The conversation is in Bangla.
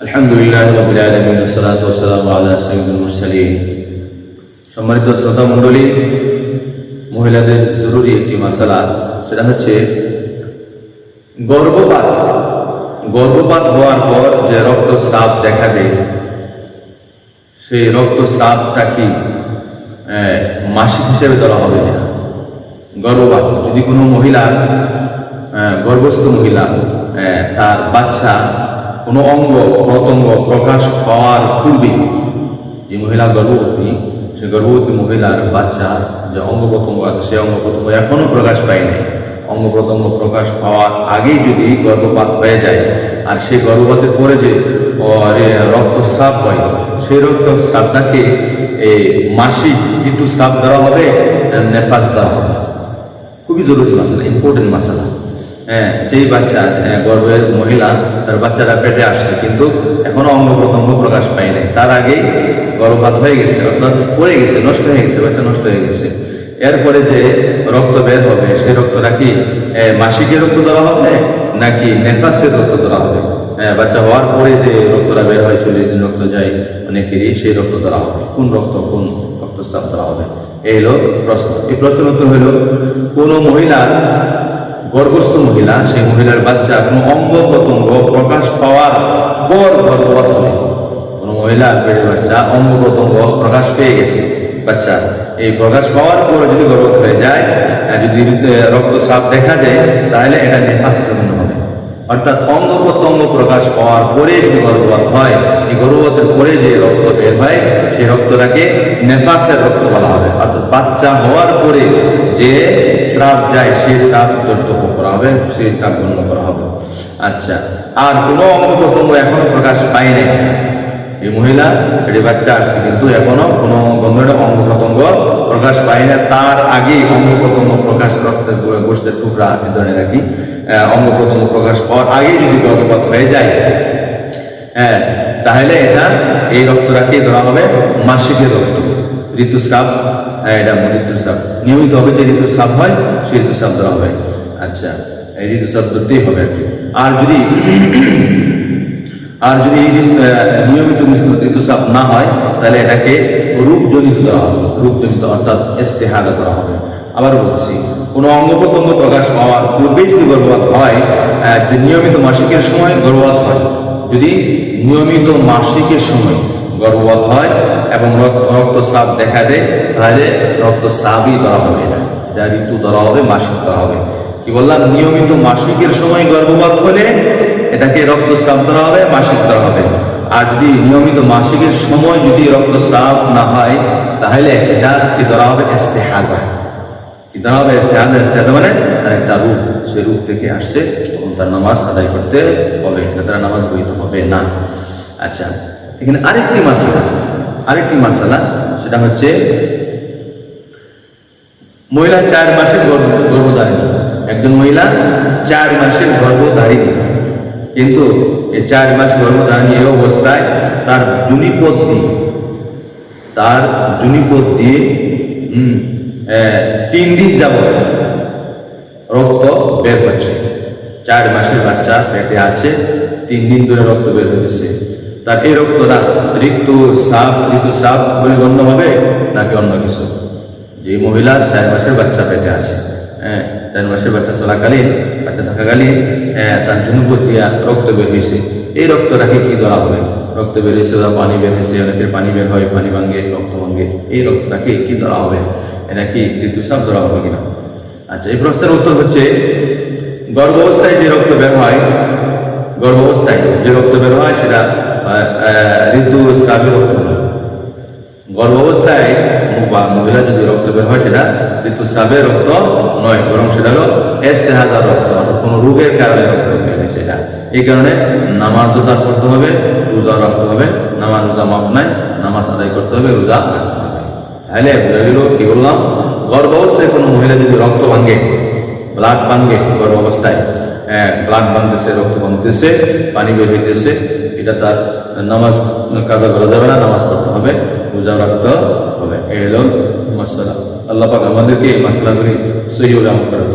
আলহামদুলিল্লাহ রাব্বিল আলামিন ওয়াসসালাতু ওয়াসসালামু আলা সাইয়্যিদিল মুরসালিন। সম্মানিত শ্রোতা মণ্ডলী, মহিলাদের জরুরি একটি মাসালা, সেটা হচ্ছে গর্ভপাত হওয়ার পর যে রক্তস্রাব দেখা দেয়, সেই রক্তস্রাবটা কি মাসিক হিসেবে ধরা হবে না? গর্ভপাত যদি কোনো মহিলা, গর্ভস্থ মহিলা, তার বাচ্চা কোনো অঙ্গ প্রত্যঙ্গ প্রকাশ পাওয়ার পূর্বে, যে মহিলা গর্ভবতী, সে গর্ভবতী মহিলার বাচ্চা যে অঙ্গ প্রত্যঙ্গ আছে, সেই অঙ্গ প্রত্যঙ্গ এখনো প্রকাশ পায় নাই, অঙ্গ প্রত্যঙ্গ প্রকাশ পাওয়ার আগেই যদি গর্ভপাত হয়ে যায়, আর সেই গর্ভপাতের পরে যে রক্তস্রাব হয়, সেই রক্তস্রাবটাকে মাসিক ঋতুস্রাব দেওয়া হবে, নেফাস দেওয়া হবে। খুবই জরুরি মাসালা, ইম্পর্টেন্ট মাসালা। যেই বাচ্চা, গর্ভের মহিলা, তার বাচ্চাটা পেটে আসছে কিন্তু এখনো অঙ্গ প্রত্যঙ্গ প্রকাশ পায় নাই, তার আগেই গর্ভপাত হয়ে গেছে, অর্থাৎ পড়ে গেছে, নষ্ট হয়ে গেছে, বাচ্চা নষ্ট হয়ে গেছে। এরপরে যে রক্ত বের হবে, সেই রক্তটা কি মাসিকের রক্ত দেওয়া হবে নাকি নেফাসের রক্ত দেওয়া হবে? বাচ্চা হওয়ার পরে যে রক্তটা বের হয়, 40 দিন রক্ত যায় অনেকেরই, সেই রক্ত দেওয়া হবে। কোন রক্তস্রাব দেওয়া হবে? এই হলো প্রশ্ন। এই প্রশ্নের উত্তর হইল, কোনো মহিলার, গর্ভস্থ মহিলা, সেই মহিলার বাচ্চা কোনো অঙ্গ প্রত্যঙ্গ প্রকাশ পাওয়ার পর গর্ভপাত হলে, কোনো মহিলার পেটের বাচ্চা অঙ্গ প্রত্যঙ্গ প্রকাশ পেয়ে গেছে বাচ্চা, এই প্রকাশ পাওয়ার পর যদি গর্ভপাত হয়ে যায়, যদি রক্তস্রাব দেখা যায়, তাহলে এটা নেফাসের জন্য হবে। অর্থাৎ অঙ্গ প্রত্যঙ্গ প্রকাশ পাওয়ার পরে যদি গর্ভপাত হয়, এই গর্ভপাতের পরে যে রক্ত বের হয়, সেই রক্তটাকে নেফাসের রক্ত বলা হবে। অর্থাৎ বাচ্চা হওয়ার পরে যে স্রাব যায়, সেই স্রাব কর্তব্য করা হবে, সেই স্রাব গণ্য করা হবে। আচ্ছা, আর কোনো অঙ্গ প্রত্যঙ্গ এখনো প্রকাশ পায় নাই, এই মহিলা এটি বাচ্চা আসছে কিন্তু এখনো কোনো গন্ধের অঙ্গ প্রত্যঙ্গ প্রকাশ পায় না, তার আগেই অঙ্গ প্রত্যঙ্গ প্রকাশ, রক্তের গোষ্ঠের টুকরা এ ধরনের আর কি, অঙ্গ প্রত্যঙ্গ প্রকাশ পাওয়ার আগেই যদি গর্ভপাত হয়ে যায়, তাহলে এই রক্তটাকে ধরা হবে মাসিকের রক্ত, ঋতুস্রাব। এটা ঋতুস্রাব নিয়মিত হবে, যে ঋতুস্রাব হয় সেই ঋতুস্রাব ধরা হবে। আচ্ছা, এই ঋতুস্রাব ধরতেই হবে আর কি। আর যদি নিয়মিত ঋতুস্রাব না হয়, তাহলে এটাকে রূপজনিত ধরা হবে, রূপজনিত অর্থাৎ ইস্তেহাদা করা হবে। আবার বলছি, কোনো অঙ্গ প্রত্যঙ্গ প্রকাশ পাওয়ার পূর্বে যদি গর্ভপাত হয়, যদি নিয়মিত মাসিকের সময় গর্ভপাত হয়, যদি নিয়মিত মাসিকের সময় গর্ভপাত হয় এবং রক্তস্রাব দেখা দেয়, তাহলে রক্তস্রাবই ধরা হবে না, এটা ঋতু ধরা হবে, মাসিক ধরা হবে। কি বললাম? নিয়মিত মাসিকের সময় গর্ভপাত হলে এটাকে রক্তস্রাব ধরা হবে, মাসিক ধরা হবে। আর যদি নিয়মিত মাসিকের সময় যদি রক্তস্রাব না হয়, তাহলে এটা কি ধরা হবে? ইস্তেহাদা। কি ধরা হবে? ইস্তেহাদা। ইস্তেহাদা মানে তার একটা রূপ, সে রূপ থেকে আসছে, তখন তার নামাজ আদায় করতে হবে, তার নামাজ বৈধ হবে না। আচ্ছা, এখানে আরেকটি মাসালা, সেটা হচ্ছে মহিলা 4 মাসের গর্ভধারিণী। একজন মহিলা 4 মাসের গর্ভধারিণী, কিন্তু এই 4 মাস গর্ভধারিণী এই অবস্থায় তার জুনিপথ দিয়ে 3 দিন যাবত রক্ত বের হচ্ছে। 4 মাসের বাচ্চা পেটে আছে, 3 দিন ধরে রক্ত বের হয়েছে। তার এই রক্তটা ঋতুস্রাব বলে গণ্য হবে নাকি অন্য কিছু? যে মহিলা 4 মাসের বাচ্চা পেটে আছে, 4 মাসের বাচ্চা চলাকালীন, বাচ্চা থাকাকালীন তার জুনিপথ দিয়া রক্ত বের হয়েছে, এই রক্তটাকে কি ধরা হবে? রক্ত বের হয়েছে বা পানি বের হয়েছে, অনেকের পানি বের হয়, পানি ভাঙ্গে, রক্ত ভাঙ্গে, এই রক্তটাকে কি ধরা হবে? এটা কি ঋতুস্রাব ধরা হবে কিনা? আচ্ছা, এই প্রশ্নের উত্তর হচ্ছে, গর্ভাবস্থায় যে রক্ত বের হয়, সেটা ঋতুস্রাবের রক্ত নয়। গর্ভাবস্থায় মহিলা যদি রক্ত বের হয়, সেটা ঋতুস্রাবের রক্ত নয়, বরং সেটা হলো ইস্তেহাদার রক্ত, অর্থাৎ কোনো রোগের কারণে রক্ত বের হয়েছে। এটা এই কারণে নামাজও তার পড়তে হবে, রোজা রাখতে হবে। নামাজ রোজা মাফ নাই, নামাজ আদায় করতে হবে, রোজা রাখতে হবে। তাহলে বোঝা গেল, কি বললাম? গর্ভাবস্থায় কোনো মহিলা যদি রক্ত ভাঙ্গে, ব্লাড ভাঙ্গে, গর্ভাবস্থায় ব্লাড ভাঙতেছে, রক্ত ভাঙতেছে, পানি বের হইতেছে, এটা তার নামাজ কাজা করা যাবে না, নামাজ পড়তে হবে, রোজা রাখতে হবে। এই হলো মাসআলা। আল্লাহ পাক আমাদেরকে এই মাসআলাগুলি সহিহ আমল করার